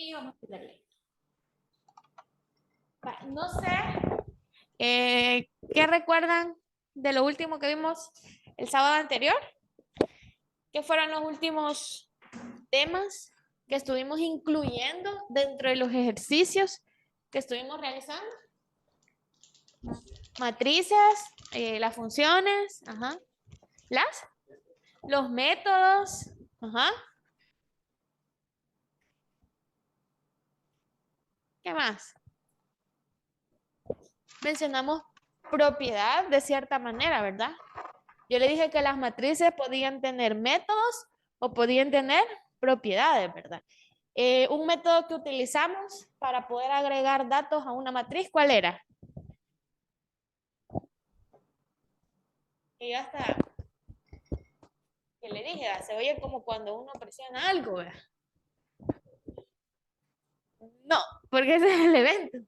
y vamos a darle. No sé, ¿qué recuerdan de lo último que vimos el sábado anterior? ¿Qué fueron los últimos temas que estuvimos incluyendo dentro de los ejercicios que estuvimos realizando? Matrices, las funciones, ajá. Los métodos, ajá. ¿Qué más? Mencionamos propiedad de cierta manera, ¿verdad? Yo le dije que las matrices podían tener métodos o podían tener propiedades, ¿verdad? Un método que utilizamos para poder agregar datos a una matriz, ¿cuál era? Y ya está. Que le dije, se oye como cuando uno presiona algo, ¿verdad? No, porque ese es el evento.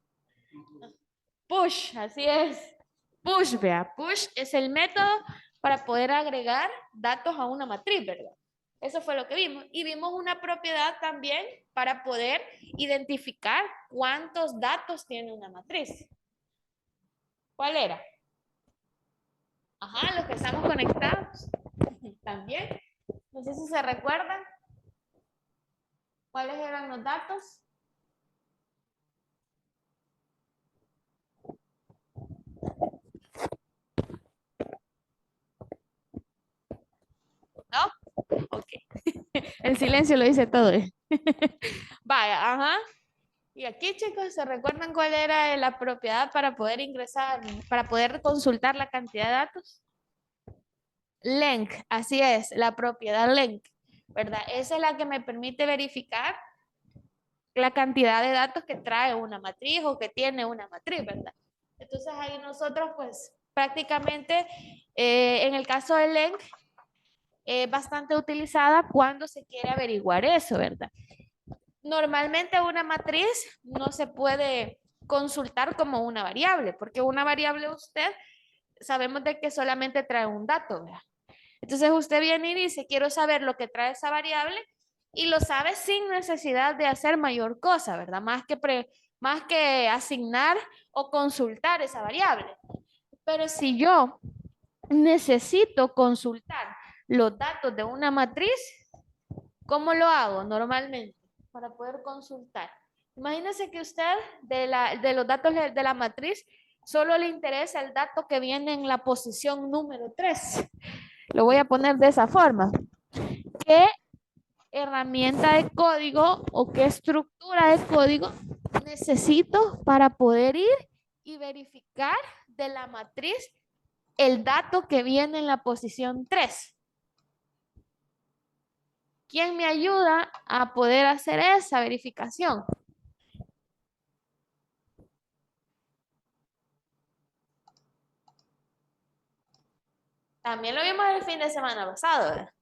Push, así es. Push, vea. Push es el método para poder agregar datos a una matriz, ¿verdad? Eso fue lo que vimos. Y vimos una propiedad también para poder identificar cuántos datos tiene una matriz. ¿Cuál era? Ajá, los que estamos conectados. También. No sé si se recuerdan. ¿Cuáles eran los datos? ¿No? Ok. El silencio lo dice todo. Vaya, ajá. Y aquí, chicos, ¿se recuerdan cuál era la propiedad para poder ingresar, para poder consultar la cantidad de datos? Length, así es, la propiedad length, ¿verdad? Esa es la que me permite verificar la cantidad de datos que trae una matriz o que tiene una matriz, ¿verdad? Entonces ahí nosotros, pues, prácticamente, en el caso de length, es bastante utilizada cuando se quiere averiguar eso, ¿verdad? Normalmente una matriz no se puede consultar como una variable, porque una variable usted sabemos de que solamente trae un dato, ¿verdad? Entonces usted viene y dice, quiero saber lo que trae esa variable y lo sabe sin necesidad de hacer mayor cosa, ¿verdad? Más que asignar o consultar esa variable. Pero si yo necesito consultar los datos de una matriz, ¿cómo lo hago normalmente para poder consultar? Imagínese que usted de los datos de la matriz solo le interesa el dato que viene en la posición número 3. Lo voy a poner de esa forma. ¿Qué herramienta de código o qué estructura de código necesito para poder ir y verificar de la matriz el dato que viene en la posición 3? ¿Quién me ayuda a poder hacer esa verificación? También lo vimos el fin de semana pasado, ¿verdad?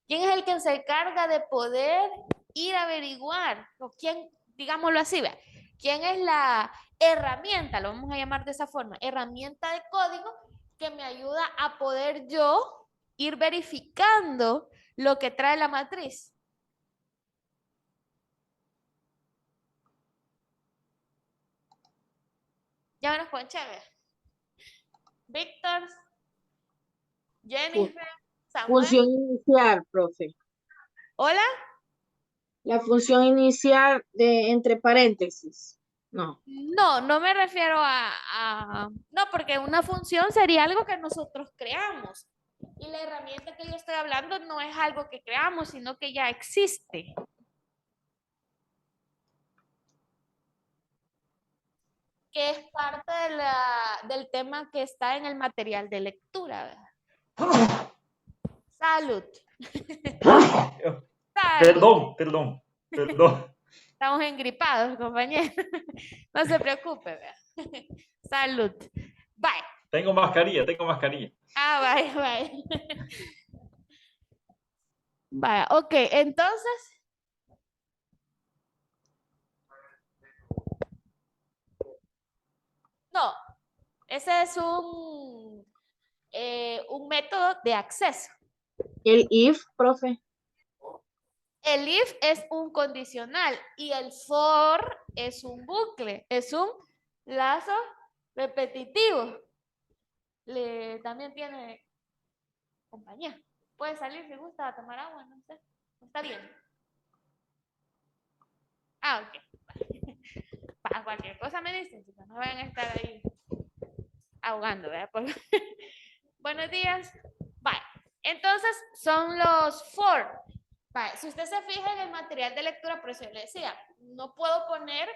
¿Quién es el que se encarga de poder ir a averiguar? ¿O quién, digámoslo así, ¿verdad? ¿Quién es la herramienta, lo vamos a llamar de esa forma, herramienta de código que me ayuda a poder yo ir verificando lo que trae la matriz? Ya menos ponché, ¿verdad? Víctor, Fu- Jennifer, Samuel. Función inicial, profe. Hola. La función inicial de entre paréntesis. No. No, no me refiero no, porque una función sería algo que nosotros creamos. Y la herramienta que yo estoy hablando no es algo que creamos, sino que ya existe. Que es parte del tema que está en el material de lectura, ¿verdad? Salud. Salud. Perdón. Estamos engripados, compañeros. No se preocupe, ¿verdad? Salud. Bye. Tengo mascarilla. Ah, bye, bye. Vaya, ok, entonces, no, ese es un método de acceso. El if, profe. el if es un condicional y el for es un bucle, es un lazo repetitivo. También tiene compañía. Puede salir si gusta a tomar agua, no sé. Está bien. Ah, ok. Para cualquier cosa me dicen, chicos, no vayan a estar ahí ahogando, ¿verdad? Buenos días. Vale. Entonces son los for. Vale. Si usted se fija en el material de lectura, por eso yo le decía, no puedo poner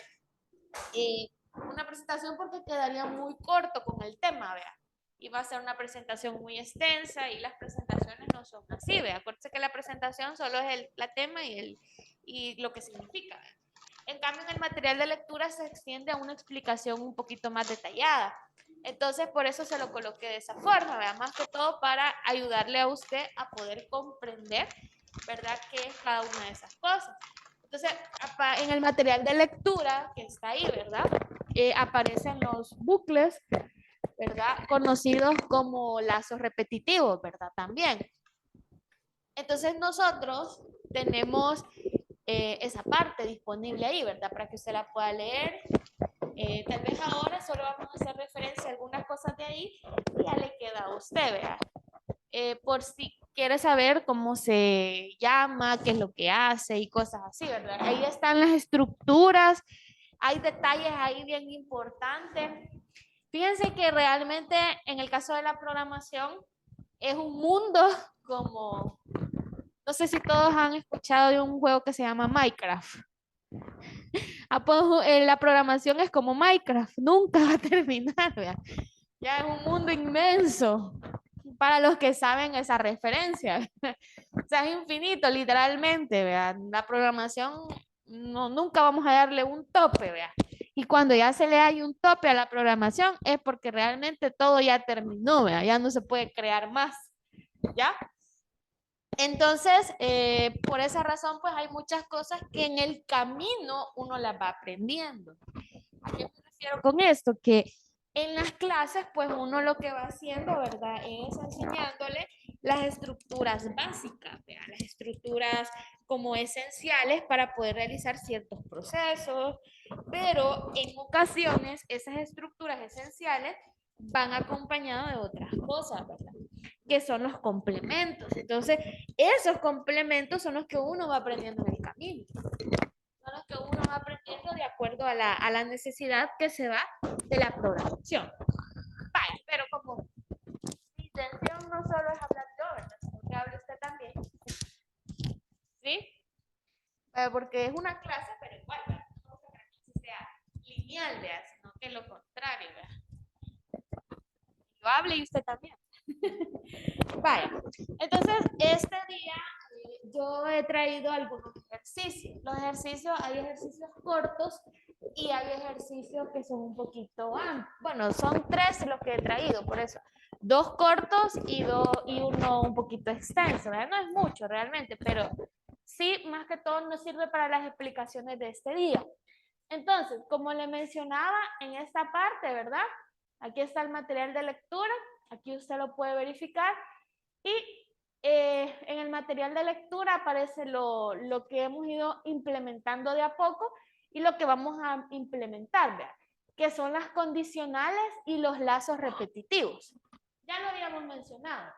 una presentación porque quedaría muy corto con el tema, vea. Y va a ser una presentación muy extensa y las presentaciones no son así, vea. Acuérdense que la presentación solo es la tema y lo que significa, vea. En cambio, en el material de lectura se extiende a una explicación un poquito más detallada. Entonces, por eso se lo coloqué de esa forma, ¿verdad? Más que todo para ayudarle a usted a poder comprender, ¿verdad?, qué es cada una de esas cosas. Entonces, en el material de lectura que está ahí, ¿verdad?, aparecen los bucles, ¿verdad?, conocidos como lazos repetitivos, ¿verdad?, también. Entonces, nosotros tenemos esa parte disponible ahí, ¿verdad?, para que usted la pueda leer. Tal vez ahora solo vamos a hacer referencia a algunas cosas de ahí y ya le queda a usted, ¿verdad? Por si quiere saber cómo se llama, qué es lo que hace y cosas así, ¿verdad? Ahí están las estructuras, hay detalles ahí bien importantes. Fíjense que realmente en el caso de la programación es un mundo como, no sé si todos han escuchado de un juego que se llama Minecraft. La programación es como Minecraft, nunca va a terminar, ¿verdad? Ya es un mundo inmenso para los que saben esa referencia. O sea, es infinito, literalmente, ¿verdad? La programación, nunca vamos a darle un tope, ¿verdad? Y cuando ya se le hay un tope a la programación es porque realmente todo ya terminó, ¿verdad? Ya no se puede crear más, ¿ya? Entonces, por esa razón, pues hay muchas cosas que en el camino uno las va aprendiendo. ¿A qué me refiero con esto? Que en las clases, pues uno lo que va haciendo, ¿verdad?, es enseñándole las estructuras básicas, ¿verdad?, las estructuras como esenciales para poder realizar ciertos procesos, pero en ocasiones esas estructuras esenciales van acompañadas de otras cosas, ¿verdad?, que son los complementos. Entonces, esos complementos son los que uno va aprendiendo en el camino. Son los que uno va aprendiendo de acuerdo a la necesidad que se va de la programación. Vale, pero como mi intención no solo es hablar yo, ¿verdad?, sino que hable usted también. ¿Sí? Porque es una clase, pero igual, ¿verdad?, no se trata que sea lineal, ¿verdad?, sino que lo contrario, ¿verdad? Yo hable y usted también. Vaya, entonces este día yo he traído algunos ejercicios. Los ejercicios, hay ejercicios cortos y hay ejercicios que son un poquito amplios. Bueno, son 3 los que he traído, por eso. 2 cortos y uno un poquito extenso, ¿verdad? No es mucho realmente, pero sí, más que todo nos sirve para las explicaciones de este día. Entonces, como le mencionaba en esta parte, ¿verdad? Aquí está el material de lectura, aquí usted lo puede verificar y en el material de lectura aparece lo que hemos ido implementando de a poco y lo que vamos a implementar, ¿verdad?, que son las condicionales y los lazos repetitivos. Ya lo habíamos mencionado.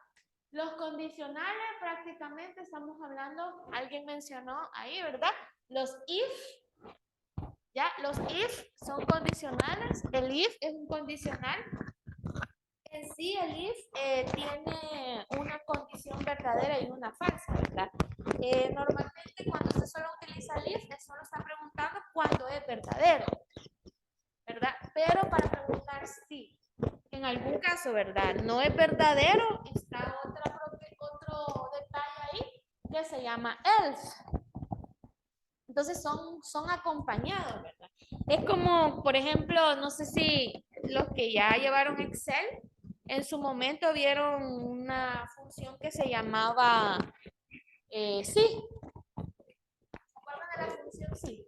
Los condicionales prácticamente estamos hablando, alguien mencionó ahí, ¿verdad?, los if. Ya, los if son condicionales. El if es un condicional. En sí, el if tiene una condición verdadera y una falsa, ¿verdad? Normalmente cuando usted solo utiliza el if, solo está preguntando cuándo es verdadero, ¿verdad? Pero para preguntar si en algún caso, ¿verdad?, no es verdadero, está otro detalle ahí que se llama else. Entonces son acompañados, ¿verdad? Es como, por ejemplo, no sé si los que ya llevaron Excel, en su momento vieron una función que se llamaba sí. ¿Se acuerdan de la función sí?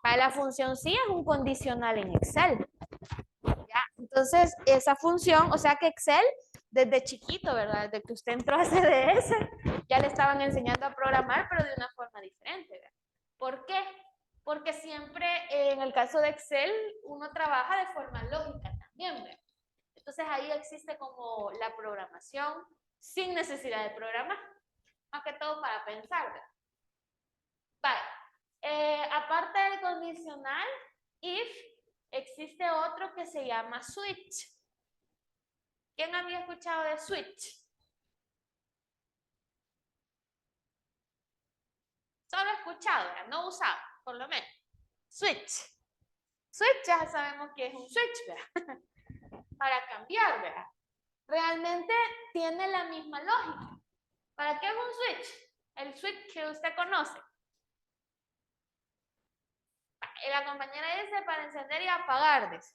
Para la función sí es un condicional en Excel. ¿Ya? Entonces, esa función, o sea que Excel, desde chiquito, ¿verdad?, desde que usted entró a CDS, ya le estaban enseñando a programar, pero de una forma diferente. siempre en el caso de Excel uno trabaja de forma lógica también, ¿verdad? Entonces ahí existe como la programación sin necesidad de programar, más que todo para pensar, ¿verdad? Vale. Aparte del condicional, if, existe otro que se llama switch. ¿Quién había escuchado de switch? Solo escuchado, ¿verdad? No usado, por lo menos. Switch. Switch ya sabemos que es un switch, ¿verdad? Para cambiar, ¿verdad? Realmente tiene la misma lógica. ¿Para qué es un switch? El switch que usted conoce. La compañera dice para encender y apagar. Dice.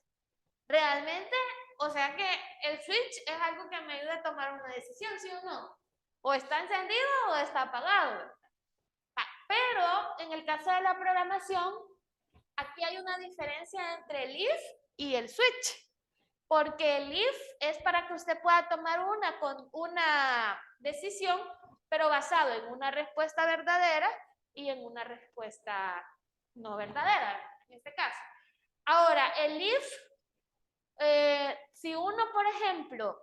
Realmente, o sea que el switch es algo que me ayuda a tomar una decisión, ¿sí o no? O está encendido o está apagado. Pero en el caso de la programación, aquí hay una diferencia entre el if y el switch. Porque el if es para que usted pueda tomar una decisión, pero basado en una respuesta verdadera y en una respuesta no verdadera, en este caso. Ahora, el if, si uno, por ejemplo,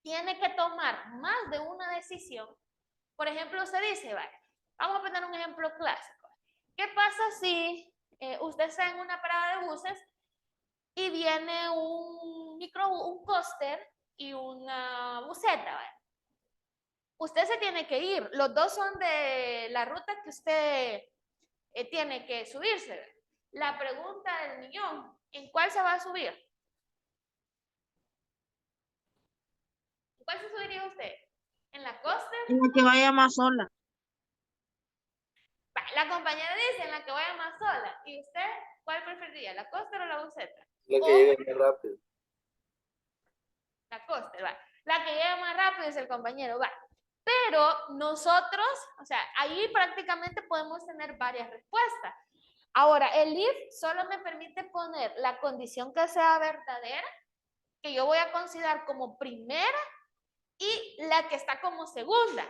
tiene que tomar más de una decisión, por ejemplo, usted dice, vale, vamos a poner un ejemplo clásico. ¿Qué pasa si usted está en una parada de buses y viene un coaster y una buseta, ¿vale? Usted se tiene que ir. Los dos son de la ruta que usted tiene que subirse, ¿vale? La pregunta del millón, ¿en cuál se va a subir? ¿En cuál se subiría usted? ¿En la coaster? En la que vaya más sola. La compañera dice en la que vaya más sola. ¿Y usted cuál preferiría? ¿La coaster o la buseta? La que llegue más rápido. La coaster, va. La que llega más rápido es el compañero, va. Pero nosotros, o sea, ahí prácticamente podemos tener varias respuestas. Ahora, el if solo me permite poner la condición que sea verdadera, que yo voy a considerar como primera, y la que está como segunda,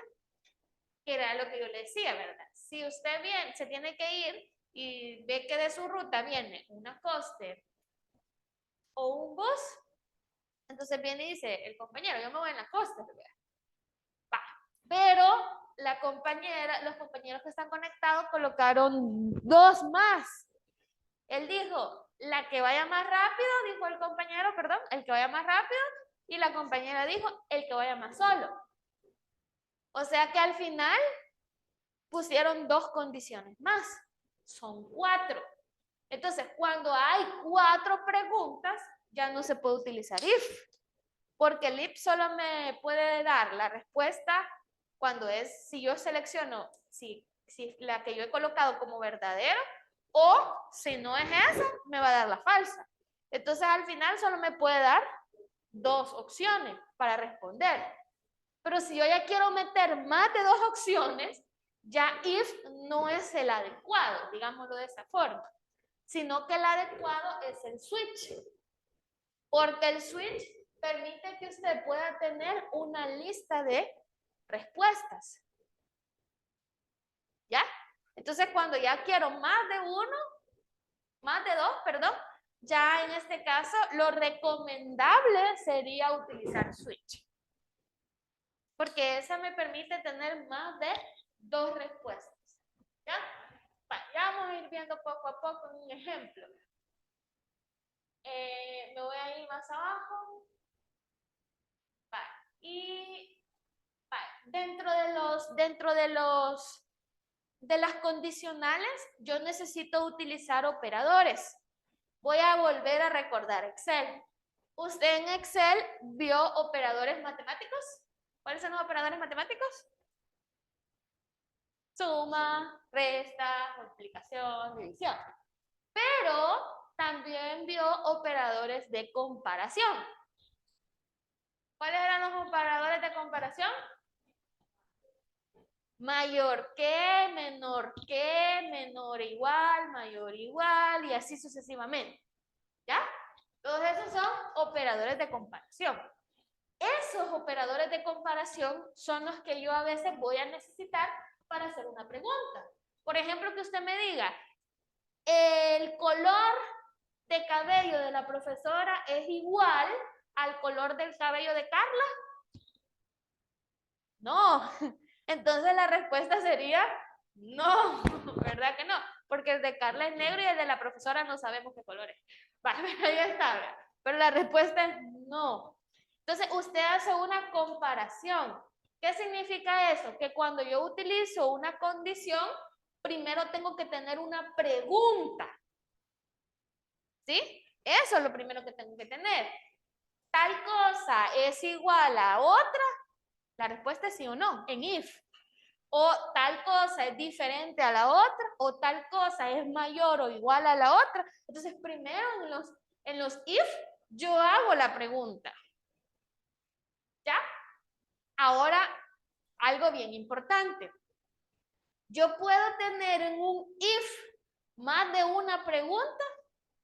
que era lo que yo le decía, ¿verdad? Si usted bien se tiene que ir y ve que de su ruta viene una coaster o un bus, entonces viene y dice, el compañero, yo me voy en la coaster, ¿verdad? Va. Pero la compañera, los compañeros que están conectados colocaron dos más. Él dijo, la que vaya más rápido, dijo el compañero, perdón, el que vaya más rápido, y la compañera dijo, el que vaya más solo. O sea que al final pusieron dos condiciones más, son 4. Entonces, cuando hay 4 preguntas, ya no se puede utilizar if, porque el if solo me puede dar la respuesta cuando es, si yo selecciono, si la que yo he colocado como verdadero, o si no es esa, me va a dar la falsa. Entonces, al final solo me puede dar 2 opciones para responder. Pero si yo ya quiero meter más de 2 opciones, ya if no es el adecuado, digámoslo de esa forma, sino que el adecuado es el switch. Porque el switch permite que usted pueda tener una lista de respuestas. ¿Ya? Entonces, cuando ya quiero más de dos, perdón, ya en este caso, lo recomendable sería utilizar switch. Porque esa me permite tener más de 2 respuestas. ¿Ya? Ya vamos a ir viendo poco a poco un ejemplo. Me voy a ir más abajo. Y dentro de las condicionales, yo necesito utilizar operadores. Voy a volver a recordar Excel. ¿Usted en Excel vio operadores matemáticos? ¿Cuáles son los operadores matemáticos? Suma, resta, multiplicación, división. Pero también vio operadores de comparación. ¿Cuáles eran los operadores de comparación? Mayor que, menor igual, mayor igual y así sucesivamente. ¿Ya? Todos esos son operadores de comparación. Esos operadores de comparación son los que yo a veces voy a necesitar para hacer una pregunta. Por ejemplo, que usted me diga, el color de cabello de la profesora es igual al color del cabello de Carla. No, entonces la respuesta sería no, ¿verdad que no? Porque el de Carla es negro y el de la profesora no sabemos qué color es. Vale, ahí está, ¿verdad? Pero la respuesta es no. Entonces usted hace una comparación. ¿Qué significa eso? Que cuando yo utilizo una condición, primero tengo que tener una pregunta. ¿Sí? Eso es lo primero que tengo que tener. Tal cosa es igual a otra, la respuesta es sí o no, en if. O tal cosa es diferente a la otra, o tal cosa es mayor o igual a la otra. Entonces, primero en los if, yo hago la pregunta. ¿Ya? Ahora, algo bien importante. Yo puedo tener en un if más de una pregunta,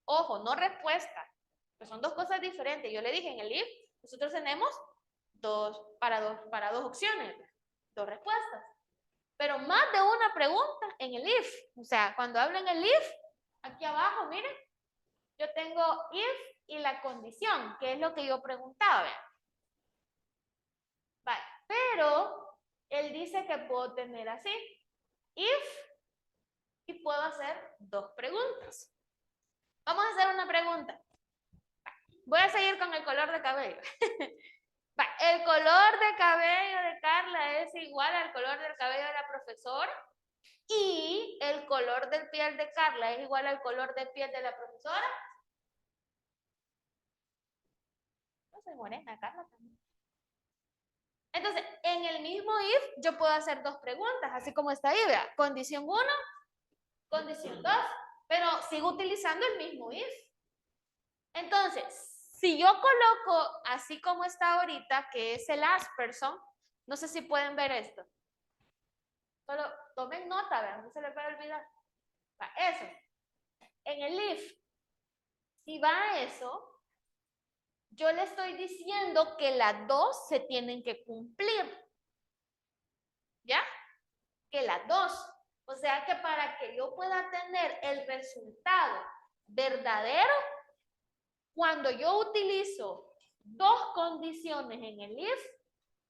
ojo, no respuesta, pues son dos cosas diferentes. Yo le dije en el if, nosotros tenemos para dos opciones, dos respuestas. Pero más de una pregunta en el if. O sea, cuando hablo en el if, aquí abajo, miren, yo tengo if y la condición, que es lo que yo preguntaba. ¿Vean? Vale. Pero él dice que puedo tener así, if, y puedo hacer dos preguntas. Vamos a hacer una pregunta. Voy a seguir con el color de cabello. El color de cabello de Carla es igual al color del cabello de la profesora. Y el color de piel de Carla es igual al color de piel de la profesora. No soy morena, Carla también. Entonces, en el mismo if, yo puedo hacer dos preguntas, así como está ahí, vea. Condición 1, condición 2, pero sigo utilizando el mismo if. Entonces, si yo coloco así como está ahorita, que es el asperson, no sé si pueden ver esto. Solo tomen nota, vean, no se les va a olvidar. Va, eso. En el if, si va eso, yo le estoy diciendo que las dos se tienen que cumplir. ¿Ya? Que las dos. O sea que para que yo pueda tener el resultado verdadero, cuando yo utilizo dos condiciones en el if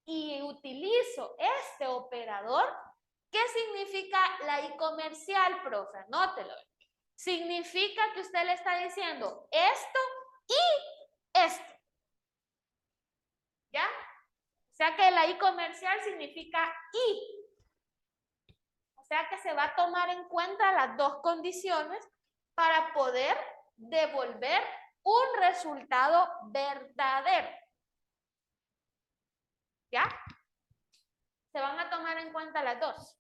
y utilizo este operador, ¿qué significa la I comercial, profe? Anótelo. Significa que usted le está diciendo esto y esto. ¿Ya? O sea que la I comercial significa y. O sea que se va a tomar en cuenta las dos condiciones para poder devolver un resultado verdadero. ¿Ya? Se van a tomar en cuenta las dos.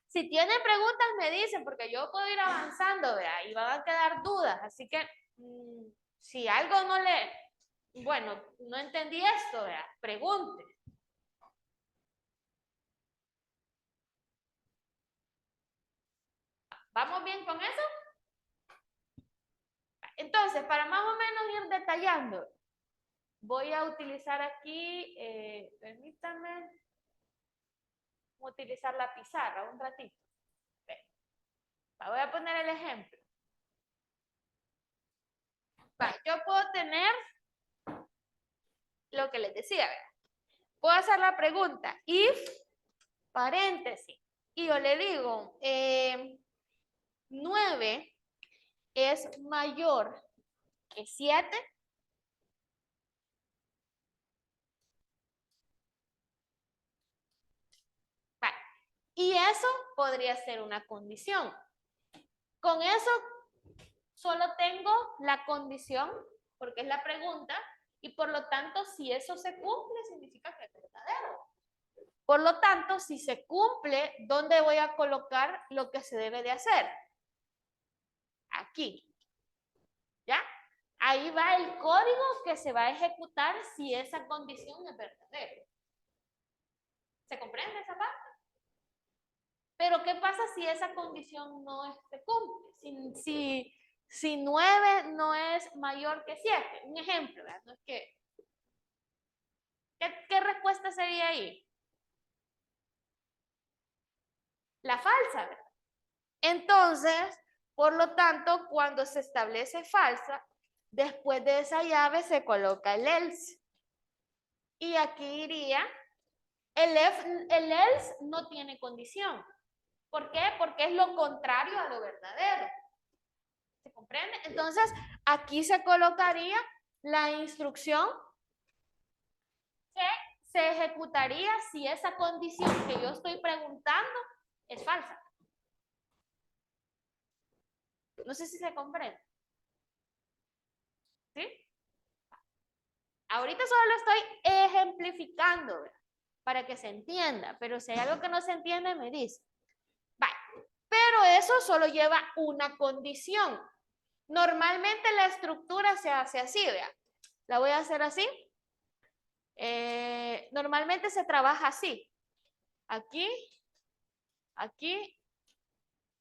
Si tienen preguntas me dicen, porque yo puedo ir avanzando, ¿vea? Y van a quedar dudas. Así que si algo no le... Bueno, no entendí esto, ¿vea? Pregunte. ¿Vamos bien con eso? Entonces, para más o menos ir detallando, voy a utilizar aquí, permítanme, utilizar la pizarra un ratito. Voy a poner el ejemplo. Yo puedo tener lo que les decía, ¿verdad? Puedo hacer la pregunta, if, paréntesis, y yo le digo, 9 es mayor que 7. Vale. Y eso podría ser una condición. Con eso solo tengo la condición, porque es la pregunta, y por lo tanto, si eso se cumple, significa que es verdadero. Por lo tanto, si se cumple, ¿dónde voy a colocar lo que se debe de hacer? Aquí. ¿Ya? Ahí va el código que se va a ejecutar si esa condición es verdadera. ¿Se comprende esa parte? Pero ¿qué pasa si esa condición no se cumple? Si 9 no es mayor que 7. Un ejemplo, ¿verdad? No es que, ¿qué respuesta sería ahí? La falsa, ¿verdad? Entonces, por lo tanto, cuando se establece falsa, después de esa llave se coloca el else. Y aquí iría, el else no tiene condición. ¿Por qué? Porque es lo contrario a lo verdadero. ¿Se comprende? Entonces, aquí se colocaría la instrucción que se ejecutaría si esa condición que yo estoy preguntando es falsa. No sé si se comprende. ¿Sí? Ahorita solo lo estoy ejemplificando, ¿verdad? Para que se entienda, pero si hay algo que no se entiende, me dice. Vale. Pero eso solo lleva una condición. Normalmente la estructura se hace así, vea. La voy a hacer así. Normalmente se trabaja así. Aquí, aquí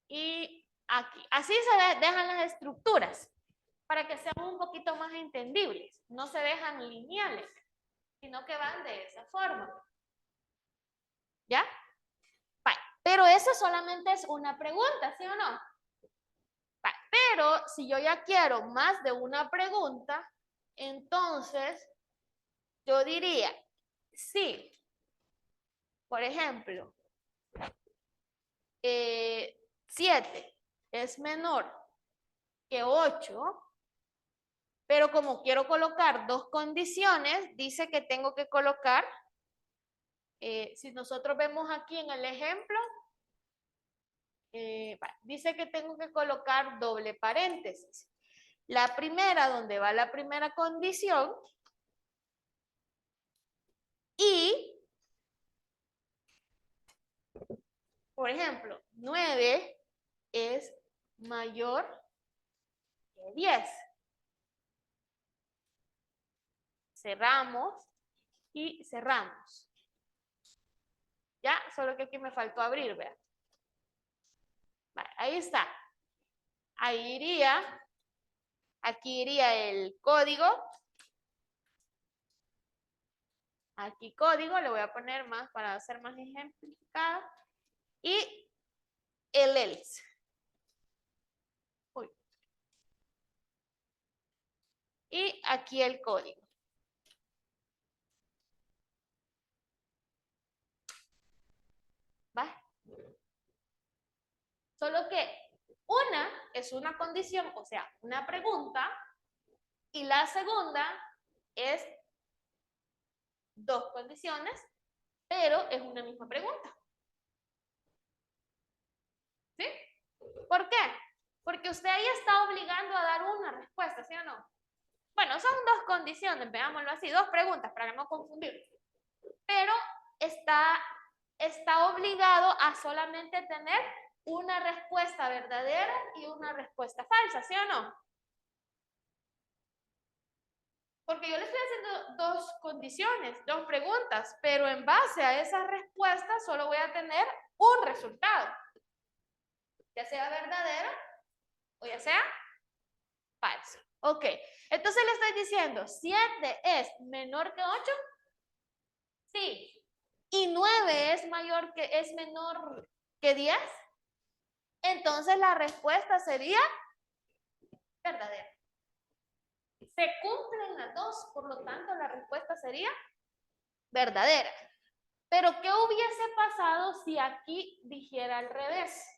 y aquí. Así se dejan las estructuras para que sean un poquito más entendibles. No se dejan lineales, sino que van de esa forma. ¿Ya? Vale. Pero eso solamente es una pregunta, ¿sí o no? Vale. Pero si yo ya quiero más de una pregunta, entonces yo diría, sí, por ejemplo, 7 es menor que 8, pero como quiero colocar dos condiciones, dice que tengo que colocar, si nosotros vemos aquí en el ejemplo, dice que tengo que colocar doble paréntesis. La primera, donde va la primera condición, y, por ejemplo, 9 es mayor que 10. Cerramos y cerramos. Ya, solo que aquí me faltó abrir, vean. Vale, ahí está. Ahí iría, aquí iría el código. Aquí código, le voy a poner más para hacer más ejemplificado. Y el else. Uy. Y aquí el código. ¿Va? Solo que una es una condición, o sea, una pregunta, y la segunda es dos condiciones, pero es una misma pregunta. ¿Sí? ¿Por qué? Porque usted ahí está obligando a dar una respuesta, ¿sí o no? Bueno, son dos condiciones, veámoslo así, dos preguntas para no confundir. Pero está obligado a solamente tener una respuesta verdadera y una respuesta falsa, ¿sí o no? Porque yo le estoy haciendo dos condiciones, dos preguntas, pero en base a esas respuestas solo voy a tener un resultado, ya sea verdadero o ya sea falso. Ok, entonces le estoy diciendo, 7 es menor que 8, sí. Y 9 es menor que 10, entonces la respuesta sería verdadera. Se cumplen las dos, por lo tanto la respuesta sería verdadera. Pero ¿qué hubiese pasado si aquí dijera al revés?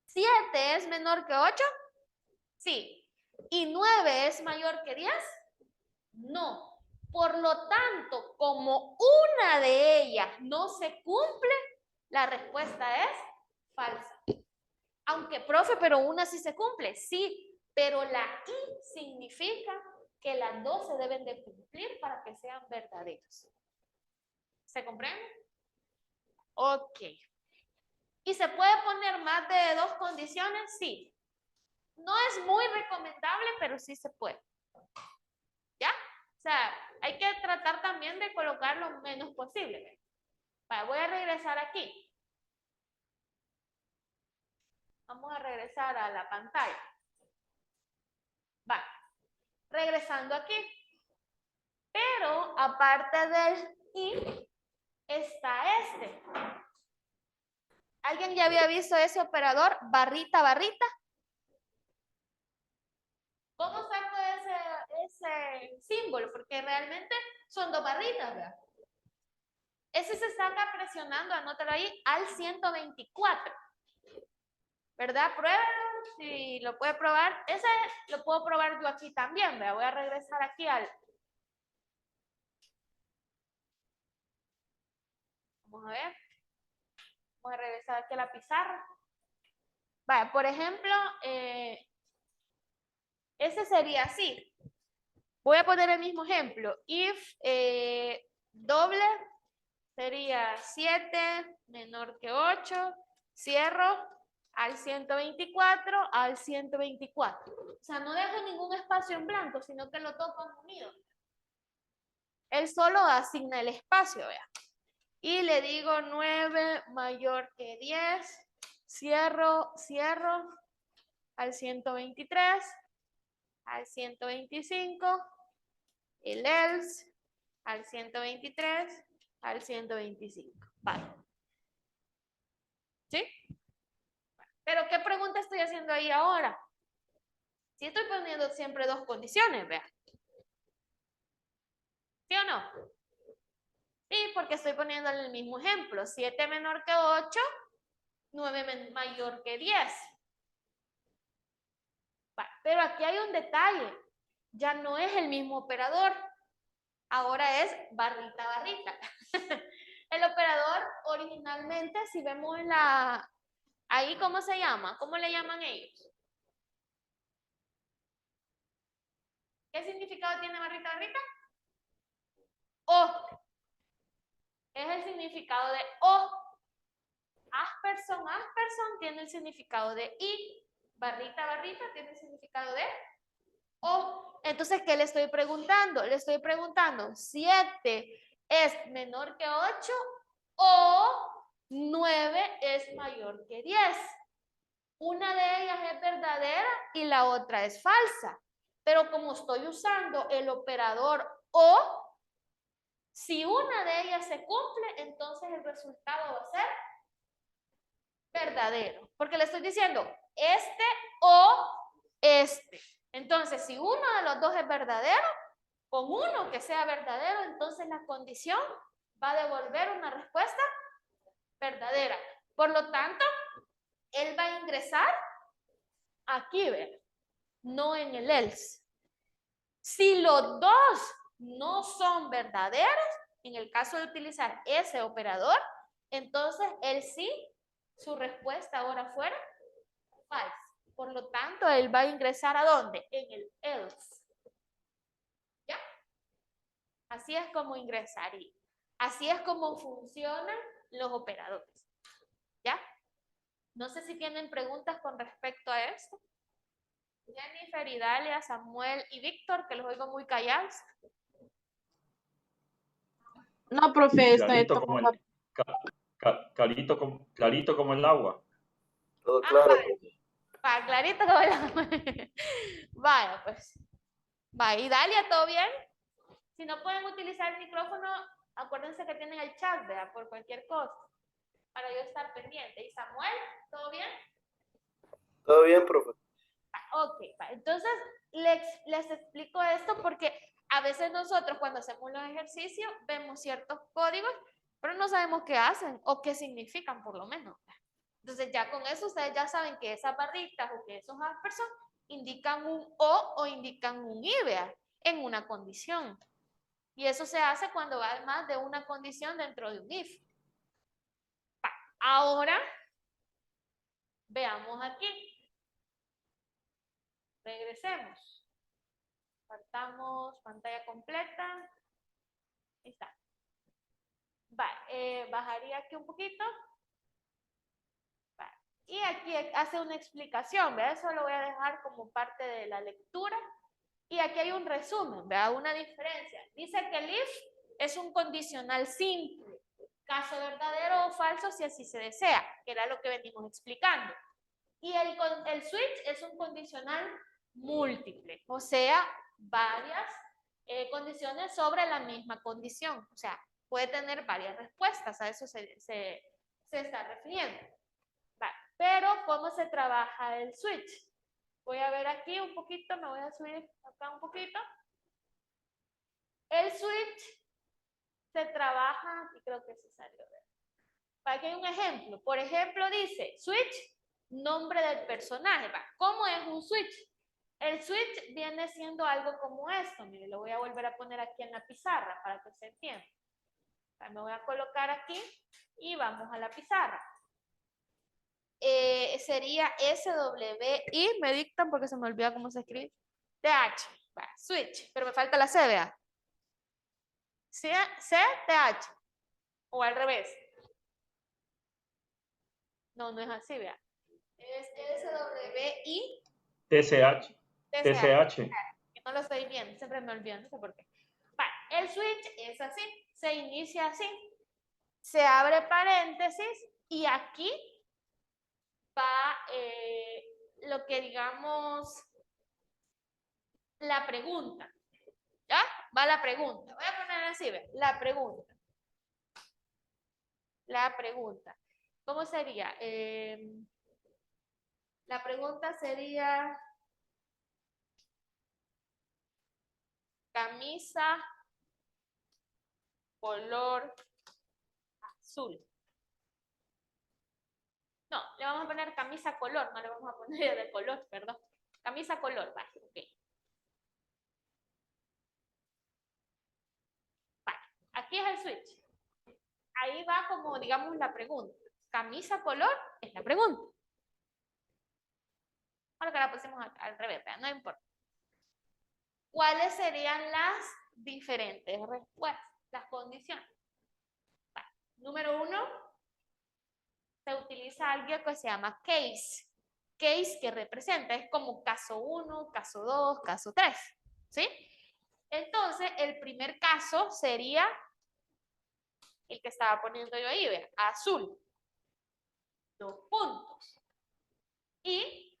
7 es menor que 8, sí. ¿Y 9 es mayor que 10? No. Por lo tanto, como una de ellas no se cumple, la respuesta es falsa. Aunque, profe, pero una sí se cumple, sí, pero la I significa que las dos se deben de cumplir para que sean verdaderos. ¿Se comprende? Ok. ¿Y se puede poner más de dos condiciones? Sí. No es muy recomendable, pero sí se puede. ¿Ya? O sea, hay que tratar también de colocar lo menos posible. Vale, voy a regresar aquí. Vamos a regresar a la pantalla. Vale. Regresando aquí. Pero aparte del I, está este. ¿Alguien ya había visto ese operador? Barrita, barrita. ¿Cómo saco ese símbolo? Porque realmente son dos barritas, ¿verdad? Ese se saca presionando, anótalo ahí, al 124. ¿Verdad? Pruébalo, si lo puede probar. Ese lo puedo probar yo aquí también, ¿verdad? Voy a regresar aquí al... Vamos a ver. Vamos a regresar aquí a la pizarra. Vale, por ejemplo, ese sería así. Voy a poner el mismo ejemplo. If doble sería 7 menor que 8, cierro al 124 al 124. O sea, no dejo ningún espacio en blanco, sino que lo topan unido. Él solo asigna el espacio, vea. Y le digo 9 mayor que 10, cierro al 123, al 125, el else, al 123, al 125. Vale. ¿Sí? Pero ¿qué pregunta estoy haciendo ahí ahora? Si estoy poniendo siempre dos condiciones, vea. ¿Sí o no? Sí, porque estoy poniendo el mismo ejemplo. 7 menor que 8, 9 mayor que 10. Vale. Pero aquí hay un detalle. Ya no es el mismo operador. Ahora es barrita, barrita. El operador originalmente, si vemos ahí, ¿cómo se llama? ¿Cómo le llaman ellos? ¿Qué significado tiene barrita, barrita? O. Es el significado de O. Asperson, Asperson tiene el significado de I. Barrita, barrita tiene el significado de O. Entonces, ¿qué le estoy preguntando? Le estoy preguntando, 7 es menor que 8 o 9 es mayor que 10. Una de ellas es verdadera y la otra es falsa. Pero como estoy usando el operador O, si una de ellas se cumple, entonces el resultado va a ser verdadero. Porque le estoy diciendo este o este. Entonces, si uno de los dos es verdadero, con uno que sea verdadero, entonces la condición va a devolver una respuesta verdadera. Por lo tanto, él va a ingresar aquí, ¿ver? No en el else. Si los dos no son verdaderos, en el caso de utilizar ese operador, entonces él sí, su respuesta ahora fuera false. Por lo tanto, él va a ingresar ¿a dónde? En el else. ¿Ya? Así es como ingresaría. Así es como funcionan los operadores. ¿Ya? No sé si tienen preguntas con respecto a esto. Jennifer, Idalia, Samuel y Víctor, que los oigo muy callados. No, profe, Clarito como el, clarito como el agua. Todo claro. Va, clarito como el agua. Vaya, pues. Va, Idalia, ¿todo bien? Si no pueden utilizar el micrófono, acuérdense que tienen el chat, ¿verdad? Por cualquier cosa, para yo estar pendiente. ¿Y Samuel, todo bien? Todo bien, profe. Ok, entonces les explico esto porque a veces nosotros cuando hacemos los ejercicios vemos ciertos códigos, pero no sabemos qué hacen o qué significan por lo menos. Entonces ya con eso ustedes ya saben que esas barritas o que esos Asperson indican un o indican un I, ¿verdad? En una condición. Y eso se hace cuando hay más de una condición dentro de un if. Ahora, veamos aquí. Regresemos. Partamos pantalla completa. Ahí está. Bajaría aquí un poquito. Y aquí hace una explicación, ¿verdad? Eso lo voy a dejar como parte de la lectura. Y aquí hay un resumen, ¿verdad? Una diferencia. Dice que el if es un condicional simple. Caso verdadero o falso si así se desea, que era lo que venimos explicando. Y el switch es un condicional múltiple, o sea, varias condiciones sobre la misma condición. O sea, puede tener varias respuestas, a eso se está refiriendo. Pero, ¿cómo se trabaja el switch? Voy a ver aquí un poquito, me voy a subir acá un poquito. El switch se trabaja, aquí creo que se salió. Aquí hay un ejemplo. Por ejemplo, dice switch, nombre del personaje. ¿Va? ¿Cómo es un switch? El switch viene siendo algo como esto. Mire, lo voy a volver a poner aquí en la pizarra para que se entienda. Me voy a colocar aquí y vamos a la pizarra. Sería SWI, me dictan porque se me olvida cómo se escribe. TH, va, switch, pero me falta la C, vea. C, TH, o al revés. No, no es así, vea. Es SWI. TCH. TCH. TCH. No lo estoy viendo, siempre me olvido, no sé por qué. Vale, el switch es así, se inicia así, se abre paréntesis y aquí va lo que digamos la pregunta. ¿Ya? Va la pregunta. Voy a poner así, ¿ve? La pregunta. La pregunta. ¿Cómo sería? La pregunta sería camisa color azul. No, le vamos a poner camisa color, no le vamos a poner de color, perdón. Camisa color, vale, ok. Vale, aquí es el switch. Ahí va como, digamos, la pregunta. Camisa color es la pregunta. Ahora que la pusimos al revés, no importa. ¿Cuáles serían las diferentes respuestas, las condiciones? Vale. Número 1, se utiliza algo que se llama case. Case que representa, es como caso 1, caso 2, caso 3. ¿Sí? Entonces, el primer caso sería el que estaba poniendo yo ahí, ¿ve? Azul. 2 puntos. Y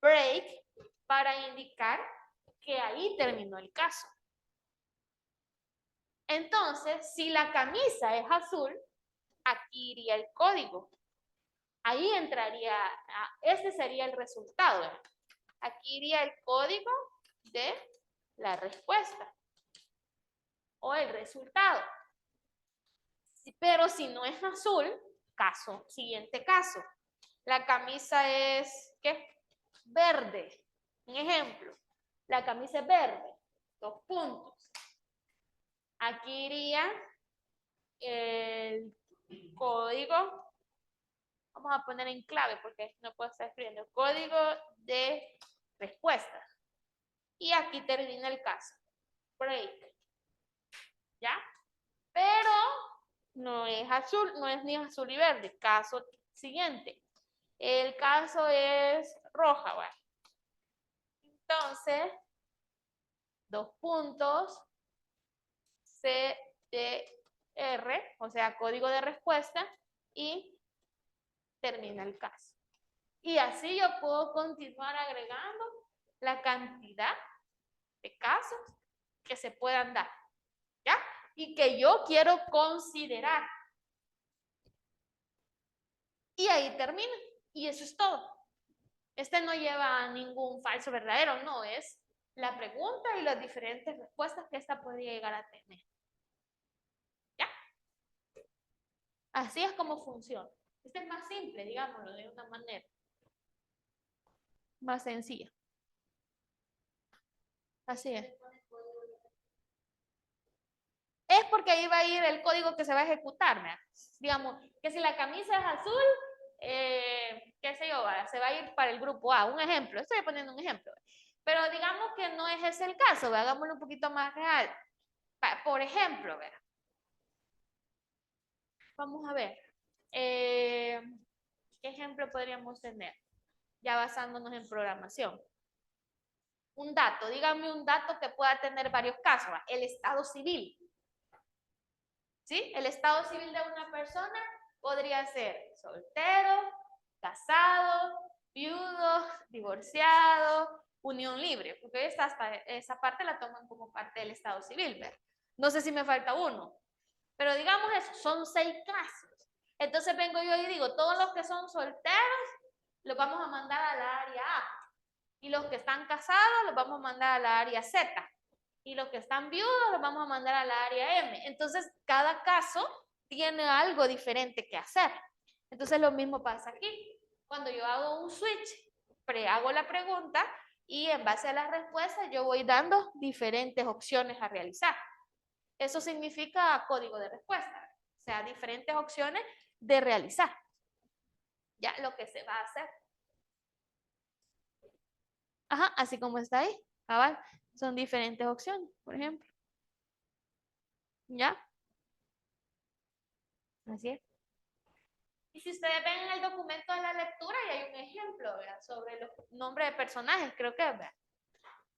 break para indicar que ahí terminó el caso. Entonces, si la camisa es azul, aquí iría el código. Ahí entraría, este sería el resultado. ¿Verdad? Aquí iría el código de la respuesta o el resultado. Pero si no es azul, siguiente caso. La camisa es, ¿qué? Verde. Un ejemplo. La camisa es verde. 2 puntos. Aquí iría el código. Vamos a poner en clave porque no puedo estar escribiendo. Código de respuesta. Y aquí termina el caso. Break. ¿Ya? Pero no es azul, no es ni azul y verde. Caso siguiente. El caso es roja, ¿vale? Entonces, 2 puntos, CDR, o sea, código de respuesta, y termina el caso. Y así yo puedo continuar agregando la cantidad de casos que se puedan dar, ¿ya? Y que yo quiero considerar. Y ahí termina. Y eso es todo. Este no lleva ningún falso verdadero, no, es la pregunta y las diferentes respuestas que esta podría llegar a tener. ¿Ya? Así es como funciona. Este es más simple, digámoslo de una manera más sencilla. Así es. Es porque ahí va a ir el código que se va a ejecutar, ¿verdad? Digamos, que si la camisa es azul, qué sé yo, se va a ir para el grupo A. Un ejemplo, estoy poniendo un ejemplo. Pero digamos que no es ese el caso, ¿verdad? Hagámoslo un poquito más real. Por ejemplo, ¿verdad? Vamos a ver. ¿Qué ejemplo podríamos tener? Ya basándonos en programación. Un dato, dígame un dato que pueda tener varios casos. El estado civil. ¿Sí? El estado civil de una persona podría ser soltero, casado, viudo, divorciado, unión libre, porque esa parte la toman como parte del estado civil, ¿verdad? No sé si me falta uno, pero digamos eso, son 6 casos. Entonces vengo yo y digo, todos los que son solteros los vamos a mandar a la área A. Y los que están casados los vamos a mandar a la área Z. Y los que están viudos los vamos a mandar a la área M. Entonces, cada caso tiene algo diferente que hacer. Entonces, lo mismo pasa aquí. Cuando yo hago un switch, hago la pregunta y en base a las respuestas yo voy dando diferentes opciones a realizar. Eso significa código de respuesta. O sea, diferentes opciones de realizar. Ya, lo que se va a hacer. Ajá, así como está ahí. Cabal. Son diferentes opciones, por ejemplo. ¿Ya? Así es. Y si ustedes ven en el documento de la lectura, ahí hay un ejemplo, ¿verdad? Sobre los nombres de personajes, creo que, ¿verdad?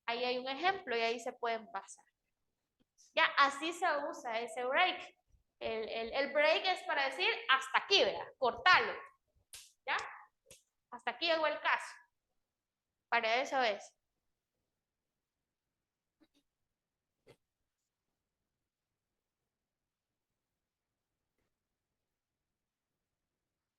Ahí hay un ejemplo y ahí se pueden pasar. Ya, así se usa ese break. El break es para decir hasta aquí, ¿verdad? Cortarlo. ¿Ya? Hasta aquí llegó el caso. Para eso es.